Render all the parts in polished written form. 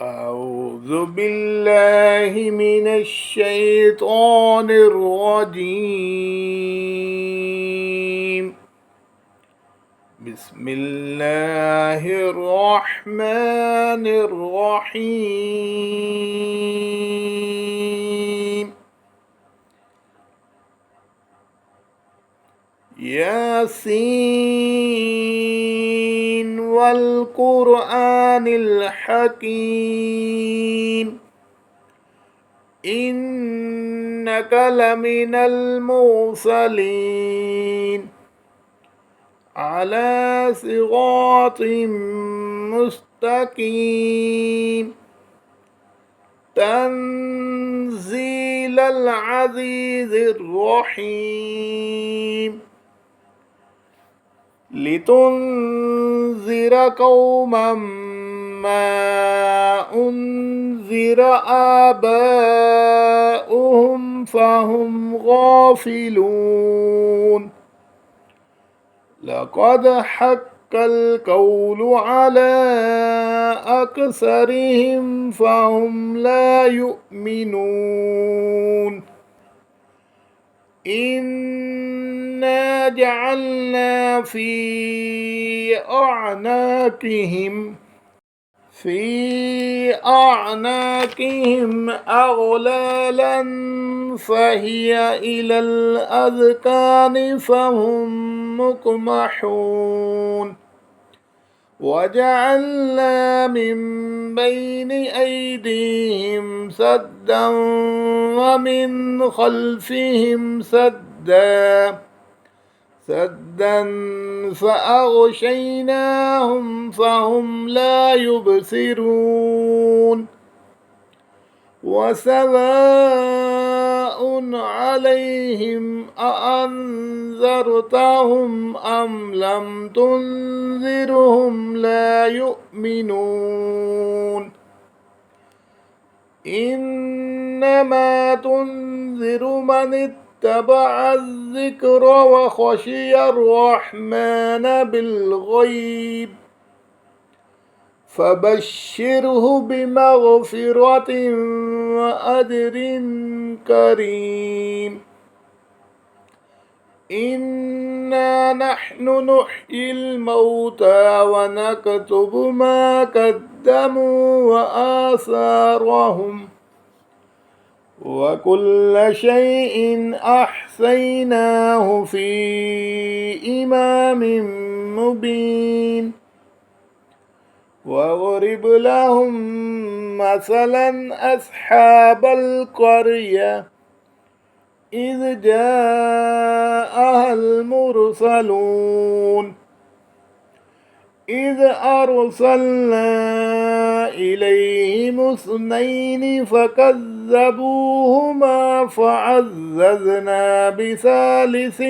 أعوذ بالله من الشيطان الرجيم. بسم الله الرحمن الرحيم. ياسين والقرآن الحكيم إنك لمن المرسلين على صراط مستقيم تنزيل العزيز الرحيم لتنذر قوما ما أنذر آباؤهم فهم غافلون لقد حق القول على أكثرهم فهم لا يؤمنون إنا جعلنا في أعناقهم أغلالا فهي إلى الأذقان فهم مقمحون وجعلنا من بين أيديهم سدا ومن خلفهم سدا فأغشيناهم فهم لا يبصرون وسواء عليهم أأنذرتهم أم لم تنذرهم لا يؤمنون إنما تنذر من اتبع الذكر وخشي الرحمن بالغيب فبشره بمغفرة وأجر كريم إنا نحن نحيي الموتى ونكتب ما قدموا وآثارهم وكل شيء أحصيناه في إمام مبين واضرب لهم مثلا أصحاب القرية إذ جاءها المرسلون إذ أرسلنا إليهم اثنين فكذبوهما فعززنا بثالث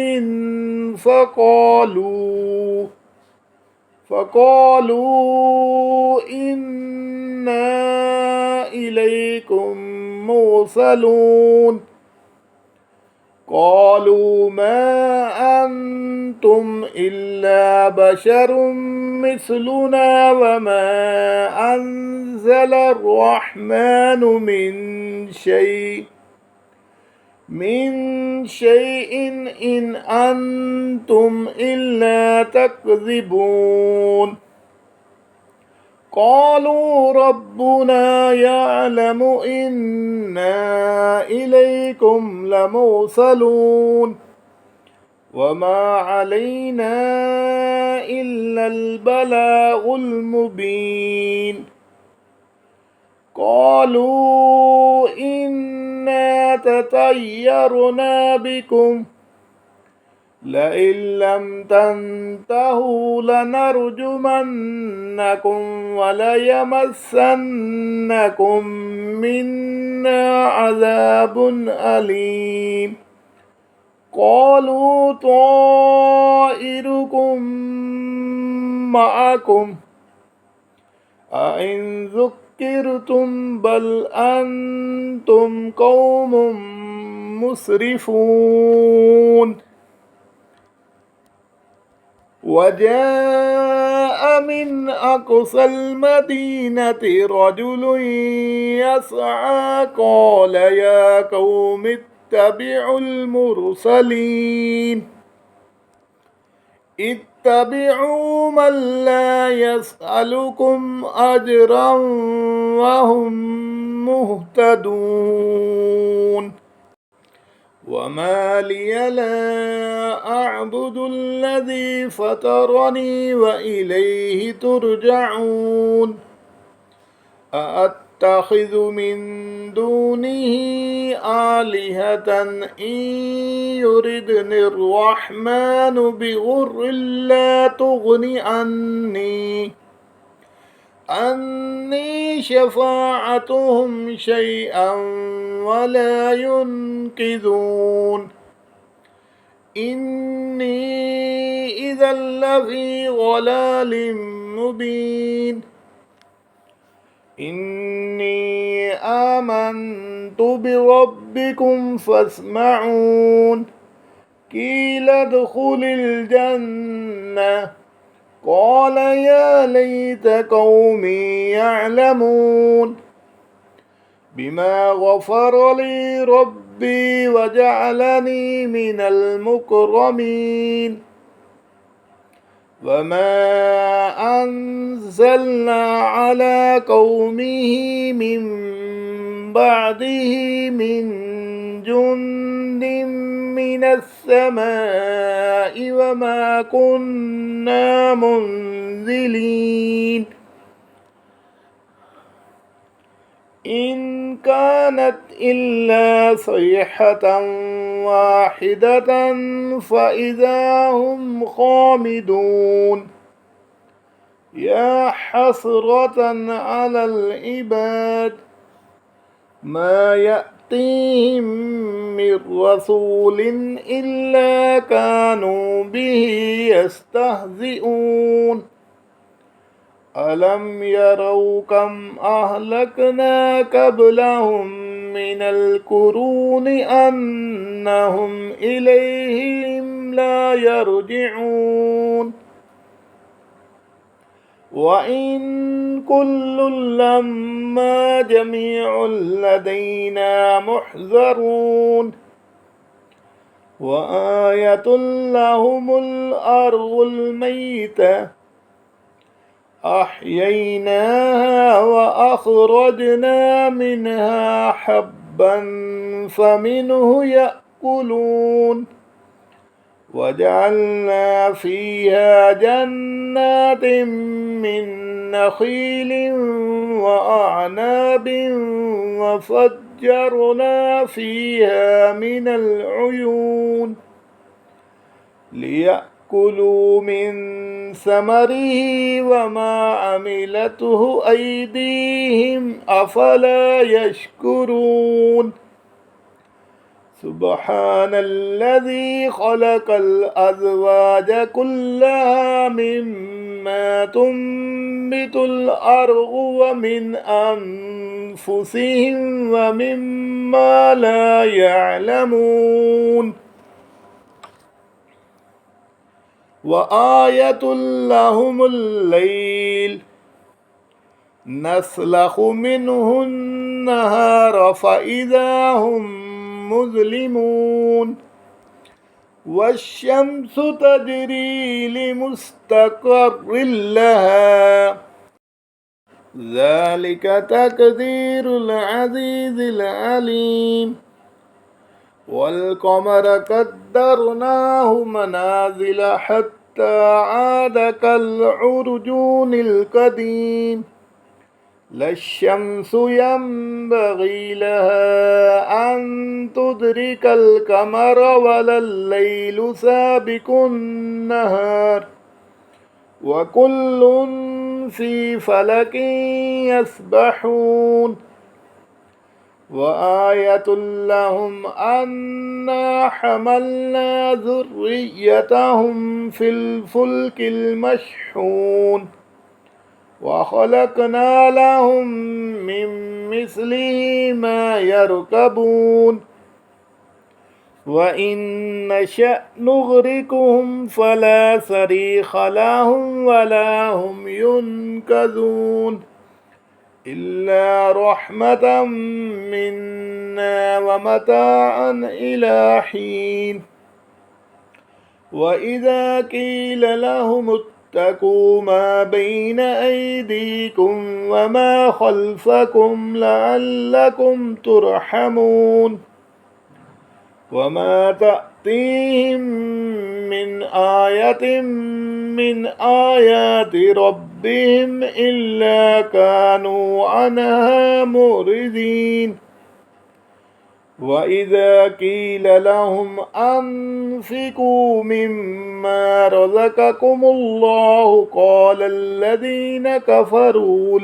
فقالوا إنا إليكم مرسلون قالوا ما أنتم إلا بشر مثلنا وما أنزل الرحمن من شيء إن أنتم إلا تكذبون قالوا ربنا يعلم إنا إليكم لمرسلون وما علينا إلا البلاغ المبين قالوا إنا تطيرنا بكم لئن لم تنتهوا لنرجمنكم وليمسنكم منا عذاب أليم قالوا طائركم معكم أئن ذكرتم بل أنتم قوم مسرفون وجاء من أقصى المدينة رجل يسعى قال يا قوم اتبعوا المرسلين اتبعوا من لا يسألكم أجرا وهم مهتدون وما لي لا أعبد الذي فطرني وإليه ترجعون أأتخذ من دونه آلهة إن يردني الرحمن بضر لا تغن عني شفاعتهم شيئا ولا ينقذون إني إذا لفي ضلال مبين إني آمنت بربكم فاسمعون قيل ادخل الجنة قال يا ليت قومي يعلمون بما غفر لي ربي وجعلني من المكرمين وما أنزلنا على قومه من بعده من جند من السماء وما كنا منزلين إن كانت إلا صيحة واحدة فإذا هم خامدون يا حسرة على العباد ما يأتيهم من رسول إلا كانوا به يستهزئون ألم يروا كم أهلكنا قبلهم من القرون أنهم إليهم لا يرجعون وإن كل لما جميع لدينا محذرون وآية لهم الأرض الميتة أحييناها وأخرجنا منها حبا فمنه يأكلون وجعلنا فيها جنات من نخيل وأعناب وفجرنا فيها من العيون ليأكلوا من ثمره وما عملته أيديهم أفلا يشكرون سبحان الذي خلق الأزواج كلها مما تنبت الأرض ومن أنفسهم ومما لا يعلمون وآية لهم الليل نسلخ منه النهار فإذا هم مظلمون والشمس تجري لمستقر لها ذلك تقدير العزيز العليم والقمر قدرناه منازل حتى عاد كالعرجون القديم لا الشمس ينبغي لها أن تدرك القمر ولا الليل سابق النهار وكل في فلك يسبحون وآية لهم أنا حملنا ذريتهم في الفلك المشحون وخلقنا لهم من مثله ما يركبون وإن نشأ نغرقهم فلا صريخ لهم ولا هم ينقذون إلا رحمة منا ومتاعا إلى حين وإذا قيل لهم اتقوا ما بين أيديكم وما خلفكم لعلكم ترحمون وما تأتيهم من آية من آيات ربهم إلا كانوا عنها معرضين وإذا قيل لهم أنفقوا مما رزقكم الله قال الذين كفروا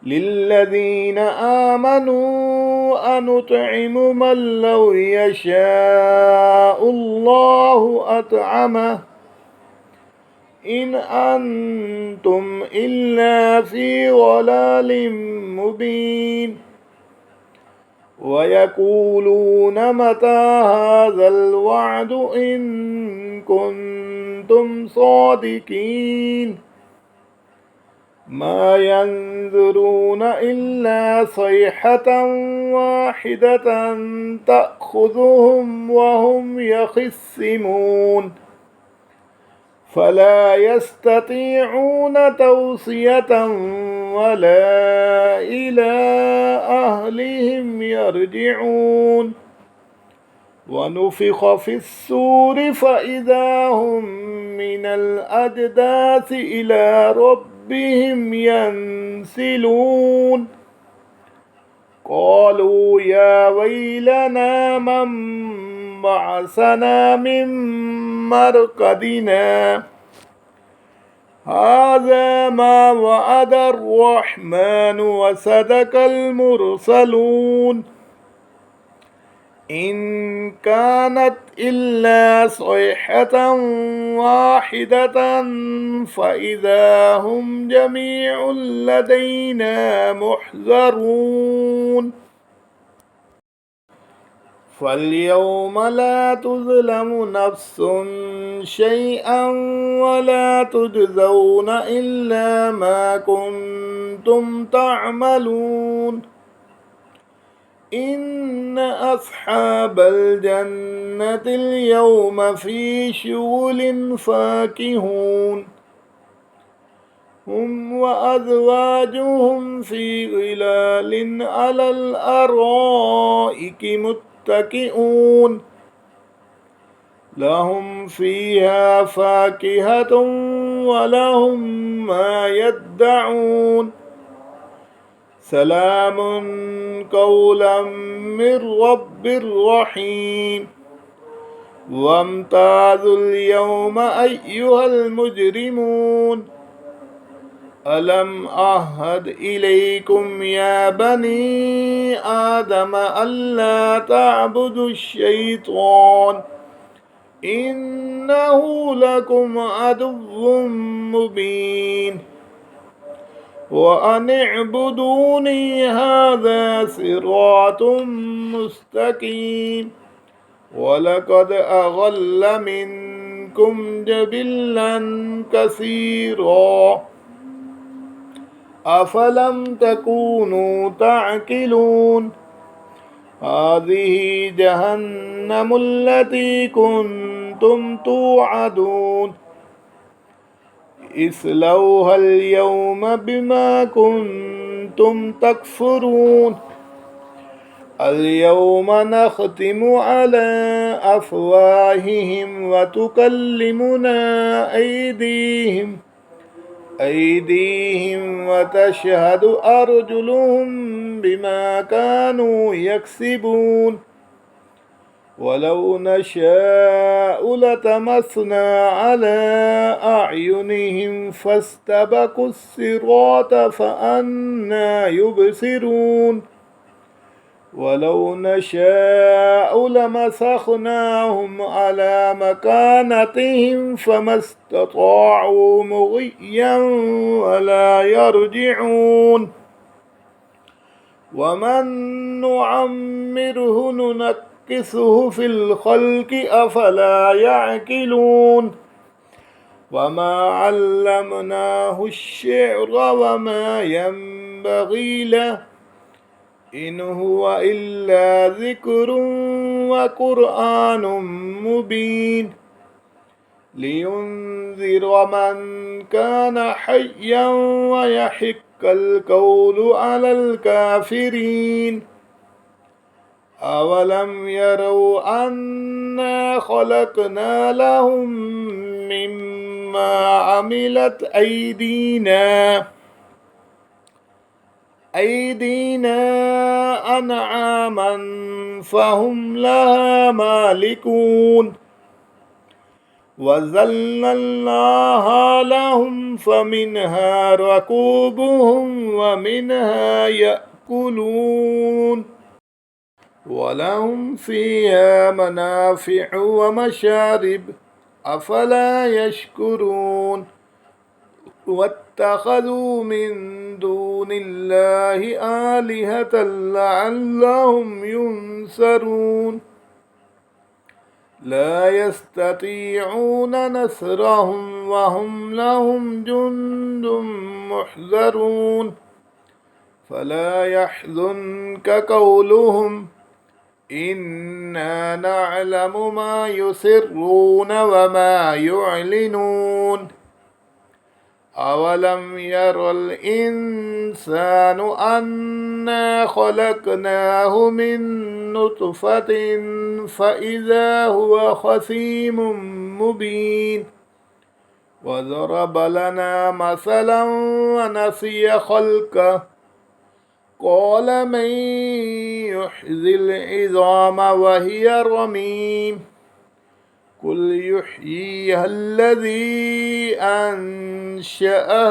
للذين آمنوا أنطعم من لو يشاء الله أطعمه إن أنتم إلا في ضلال مبين ويقولون متى هذا الوعد إن كنتم صادقين ما ينظرون إلا صيحة واحدة تأخذهم وهم يخصمون فلا يستطيعون توصية ولا إلى أهلهم يرجعون ونفخ في الصور فإذا هم من الأجداث إلى ربهم ينسلون قالوا يا ويلنا من بعثنا من مرقدنا هذا ما وعد الرحمن وصدق المرسلون إن كانت إلا صيحة واحدة فإذا هم جميع لدينا محضرون فاليوم لا تظلم نفس شيئا ولا تجزون إلا ما كنتم تعملون إن أصحاب الجنة اليوم في شغل فاكهون هم وأزواجهم في ظلال على الأرائك متكئون لهم فيها فاكهة ولهم ما يدعون سلام قولا من رب رحيم وامتازوا اليوم أيها المجرمون ألم أعهد إليكم يا بني آدم ألا تعبدوا الشيطان إنه لكم عدو مبين وأن اعبدوني هذا صراط مستقيم ولقد أضل منكم جبلا كثيرا أفلم تكونوا تعقلون هذه جهنم التي كنتم توعدون اصلوها اليوم بما كنتم تكفرون اليوم نختم على أفواههم وتكلمنا أيديهم وتشهد أرجلهم بما كانوا يكسبون ولو نشاء لطمسنا على أعينهم فاستبقوا الصراط فأنى يبصرون ولو نشاء لمسخناهم على مكانتهم فما استطاعوا مضيا ولا يرجعون ومن نعمره ننكسه في الخلق أفلا يعقلون وما علمناه الشعر وما ينبغي له إن هو إلا ذكر وقرآن مبين لينذر من كان حيا ويحق القول على الكافرين أولم يروا أنا خلقنا لهم مما عملت أيدينا أنعاما فهم لها مالكون وذللناها لهم فمنها ركوبهم ومنها يأكلون ولهم فيها منافع ومشارب أفلا يشكرون واتخذوا من دون الله آلهة لعلهم ينصرون لا يستطيعون نصرهم وهم لهم جند محضرون فلا يحزنك قولهم إنا نعلم ما يسرون وما يعلنون أولم ير الإنسان أنا خلقناه من نطفة فإذا هو خصيم مبين وضرب لنا مثلا ونسي خلقه قال من يحيي العظام وهي رميم قل يحييها الذي أنشأها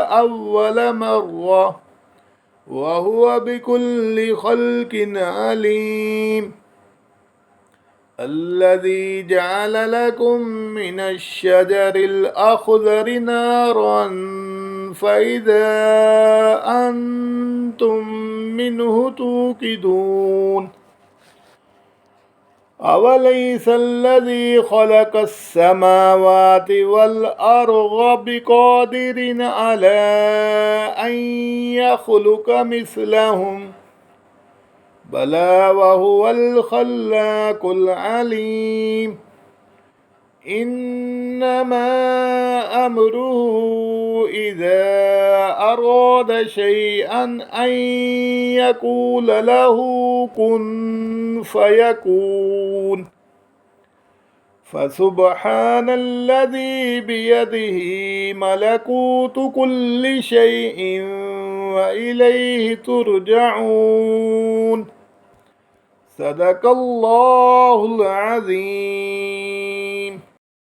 أول مرة وهو بكل خلق عليم الذي جعل لكم من الشجر الأخضر نارا فإذا أنتم منه توقدون أوليس الذي خلق السماوات والأرض بقادر على أن يخلق مثلهم بلى وهو الخلاق العليم إنما أمره إذا أراد شيئا أن يقول له كن فيكون فسبحان الذي بيده ملكوت كل شيء وإليه ترجعون صدق الله العظيم.